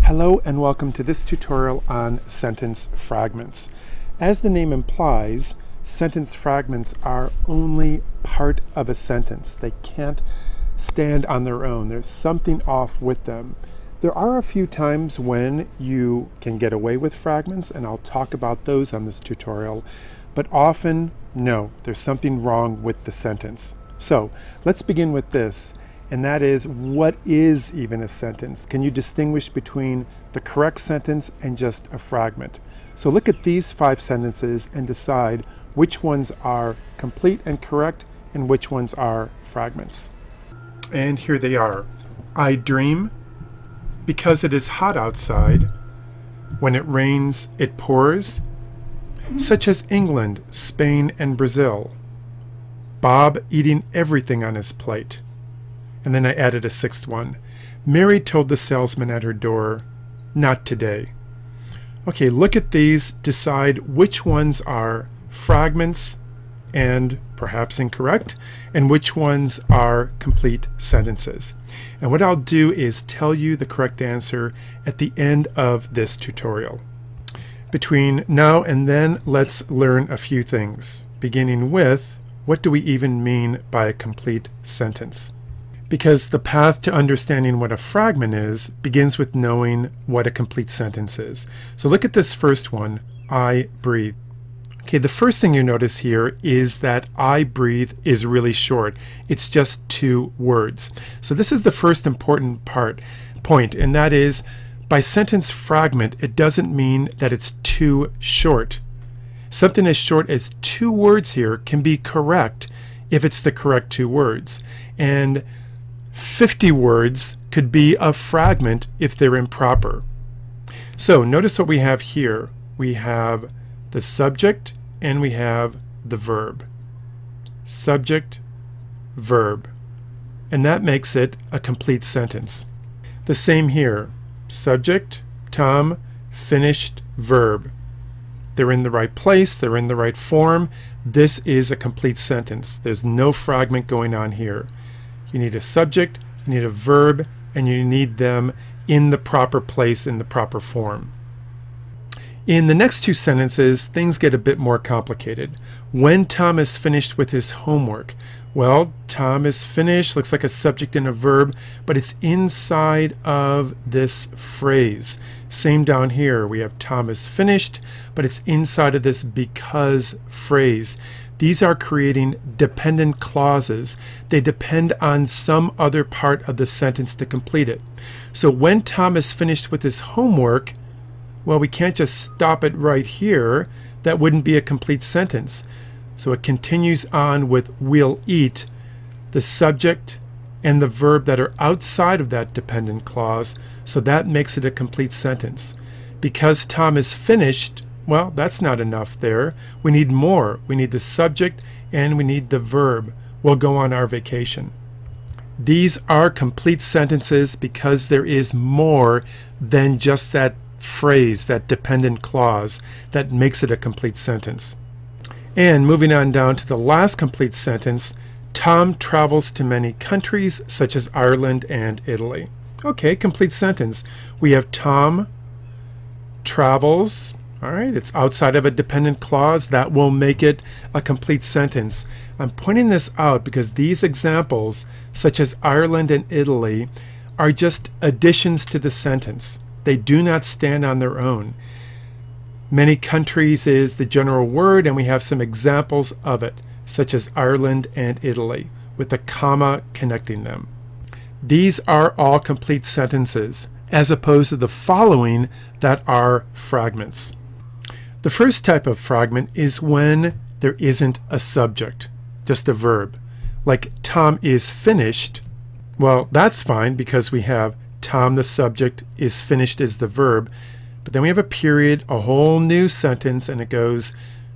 Hello and welcome to this tutorial on sentence fragments. As the name implies, sentence fragments are only part of a sentence. They can't stand on their own. There's something off with them. There are a few times when you can get away with fragments, and I'll talk about those on this tutorial, but often, no, there's something wrong with the sentence. So let's begin with this. And that is, what is even a sentence? Can you distinguish between the correct sentence and just a fragment? So look at these 5 sentences and decide which ones are complete and correct and which ones are fragments. And here they are. I dream because it is hot outside. When it rains, it pours, such as England, Spain, and Brazil. Bob eating everything on his plate. And then I added a 6th one. Mary told the salesman at her door, not today. Okay, look at these, decide which ones are fragments and perhaps incorrect, and which ones are complete sentences. And what I'll do is tell you the correct answer at the end of this tutorial. Between now and then, let's learn a few things, beginning with, what do we even mean by a complete sentence? Because the path to understanding what a fragment is begins with knowing what a complete sentence is. So look at this first one, I breathe. Okay, the first thing you notice here is that I breathe is really short. It's just 2 words. So this is the first important point, and that is, by sentence fragment, it doesn't mean that it's too short. Something as short as 2 words here can be correct if it's the correct 2 words. And 50 words could be a fragment if they're improper. So notice what we have here. We have the subject and we have the verb. Subject, verb. And that makes it a complete sentence. The same here. Subject, Tom, finished, verb. They're in the right place, they're in the right form. This is a complete sentence. There's no fragment going on here. You need a subject, you need a verb, and you need them in the proper place, in the proper form. In the next 2 sentences, things get a bit more complicated. When Tom is finished with his homework. Well, Tom is finished, looks like a subject and a verb, but it's inside of this phrase. Same down here, we have Tom is finished, but it's inside of this because phrase. These are creating dependent clauses. They depend on some other part of the sentence to complete it. So when Tom is finished with his homework, well, we can't just stop it right here. That wouldn't be a complete sentence. So it continues on with we'll eat, the subject and the verb that are outside of that dependent clause. So that makes it a complete sentence. Because Tom is finished, well, that's not enough there. We need more. We need the subject and we need the verb. We'll go on our vacation. These are complete sentences because there is more than just that phrase, that dependent clause, that makes it a complete sentence. And moving on down to the last complete sentence, Tom travels to many countries such as Ireland and Italy. Okay, complete sentence. We have Tom travels. All right, it's outside of a dependent clause. That will make it a complete sentence. I'm pointing this out because these examples, such as Ireland and Italy, are just additions to the sentence. They do not stand on their own. Many countries is the general word, and we have some examples of it, such as Ireland and Italy, with a comma connecting them. These are all complete sentences, as opposed to the following that are fragments. The first type of fragment is when there isn't a subject, just a verb. Like Tom is finished. Well, that's fine because we have Tom the subject, is finished is the verb. But then we have a period, a whole new sentence, and it goes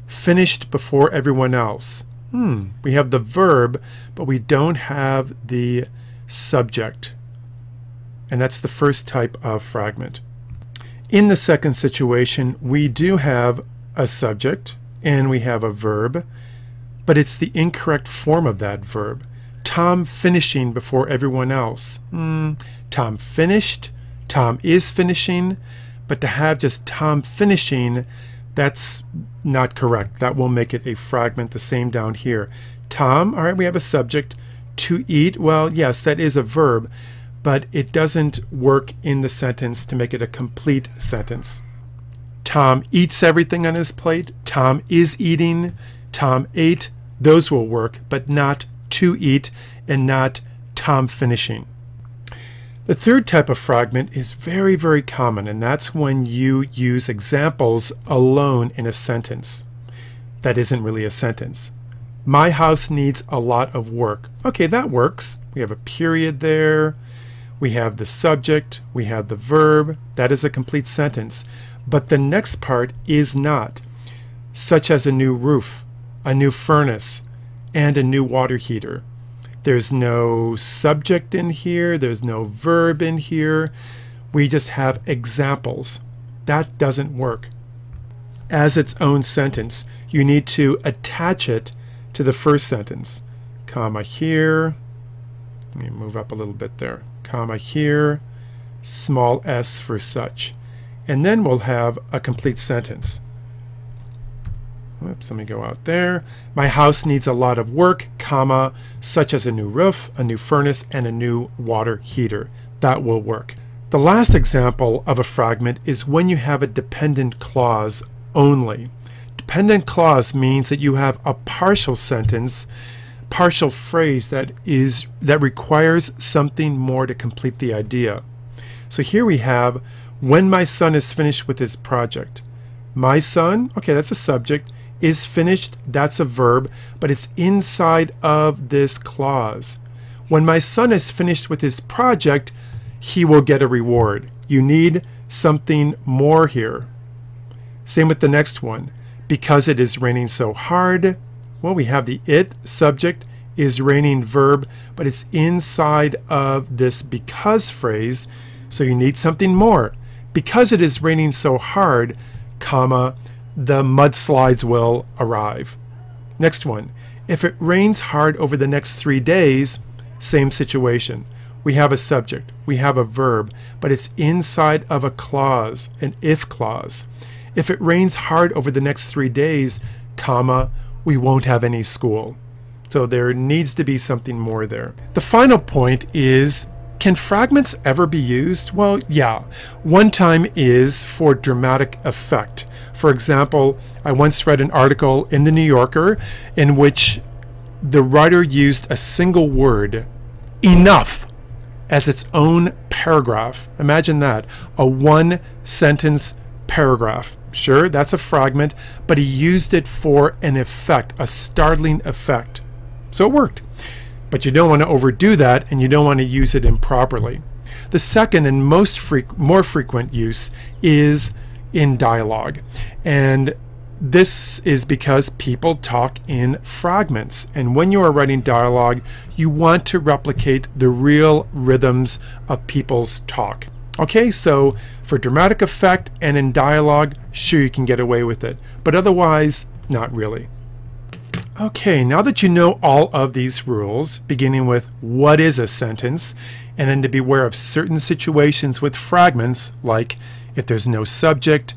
finished before everyone else. We have the verb, but we don't have the subject. And that's the first type of fragment. In the second situation, we do have a subject and we have a verb, but it's the incorrect form of that verb. Tom finishing before everyone else. Tom finished, Tom is finishing, but to have just Tom finishing, that's not correct. That will make it a fragment. The same down here. Tom, all right, we have a subject. To eat, well, yes, that is a verb, but it doesn't work in the sentence to make it a complete sentence. Tom eats everything on his plate. Tom is eating. Tom ate. Those will work, but not to eat and not Tom finishing. The third type of fragment is very, very common, and that's when you use examples alone in a sentence. That isn't really a sentence. My house needs a lot of work. Okay, that works. We have a period there. We have the subject. We have the verb. That is a complete sentence. But the next part is not. Such as a new roof, a new furnace, and a new water heater. There's no subject in here. There's no verb in here. We just have examples. That doesn't work. As its own sentence, you need to attach it to the first sentence. Comma here. Let me move up a little bit there. Comma here. Small s for such. And then we'll have a complete sentence. Oops, let me go out there. My house needs a lot of work, comma, such as a new roof, a new furnace, and a new water heater. That will work. The last example of a fragment is when you have a dependent clause only. Dependent clause means that you have a partial sentence, partial phrase that requires something more to complete the idea. So here we have, when my son is finished with his project. My son, okay, that's a subject. Is finished, that's a verb, but it's inside of this clause. When my son is finished with his project, he will get a reward. You need something more here. Same with the next one. Because it is raining so hard, well, we have the it, subject, is raining, verb, but it's inside of this because phrase, so you need something more. Because it is raining so hard, comma, the mudslides will arrive. Next one. If it rains hard over the next 3 days, same situation. We have a subject, we have a verb, but it's inside of a clause, an if clause. If it rains hard over the next 3 days, comma, we won't have any school. So there needs to be something more there. The final point is, can fragments ever be used? Well, yeah. One time is for dramatic effect. For example, I once read an article in the New Yorker in which the writer used a single word, enough, as its own paragraph. Imagine that, a one-sentence paragraph. Sure, that's a fragment, but he used it for an effect, a startling effect. So it worked. But you don't want to overdo that, and you don't want to use it improperly. The second and more frequent use is in dialogue. And this is because people talk in fragments. And when you are writing dialogue, you want to replicate the real rhythms of people's talk. Okay, so for dramatic effect and in dialogue, sure, you can get away with it. But otherwise, not really. Okay, now that you know all of these rules, beginning with what is a sentence, and then to be aware of certain situations with fragments, like if there's no subject,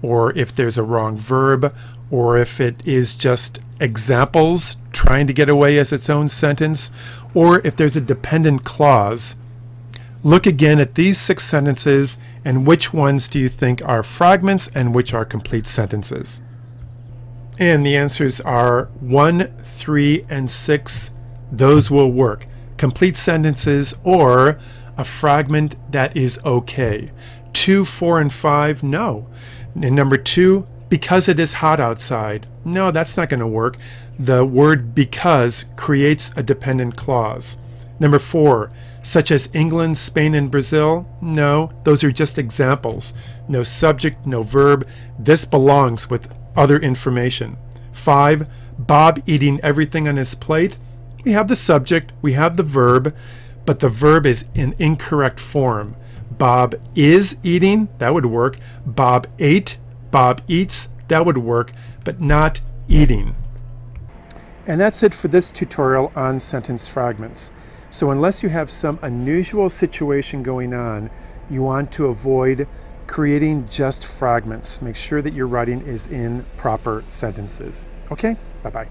or if there's a wrong verb, or if it is just examples trying to get away as its own sentence, or if there's a dependent clause, look again at these 6 sentences and which ones do you think are fragments and which are complete sentences. And the answers are 1, 3, and 6. Those will work. Complete sentences or a fragment that is okay. 2, 4, and 5, no. And number 2, because it is hot outside. No, that's not going to work. The word because creates a dependent clause. Number 4, such as England, Spain, and Brazil. No, those are just examples. No subject, no verb. This belongs with other information. 5, Bob eating everything on his plate. We have the subject, we have the verb, but the verb is in incorrect form. Bob is eating, that would work. Bob ate, Bob eats, that would work, but not eating. And that's it for this tutorial on sentence fragments. So unless you have some unusual situation going on, You want to avoid creating just fragments. Make sure that your writing is in proper sentences. Okay? Bye-bye.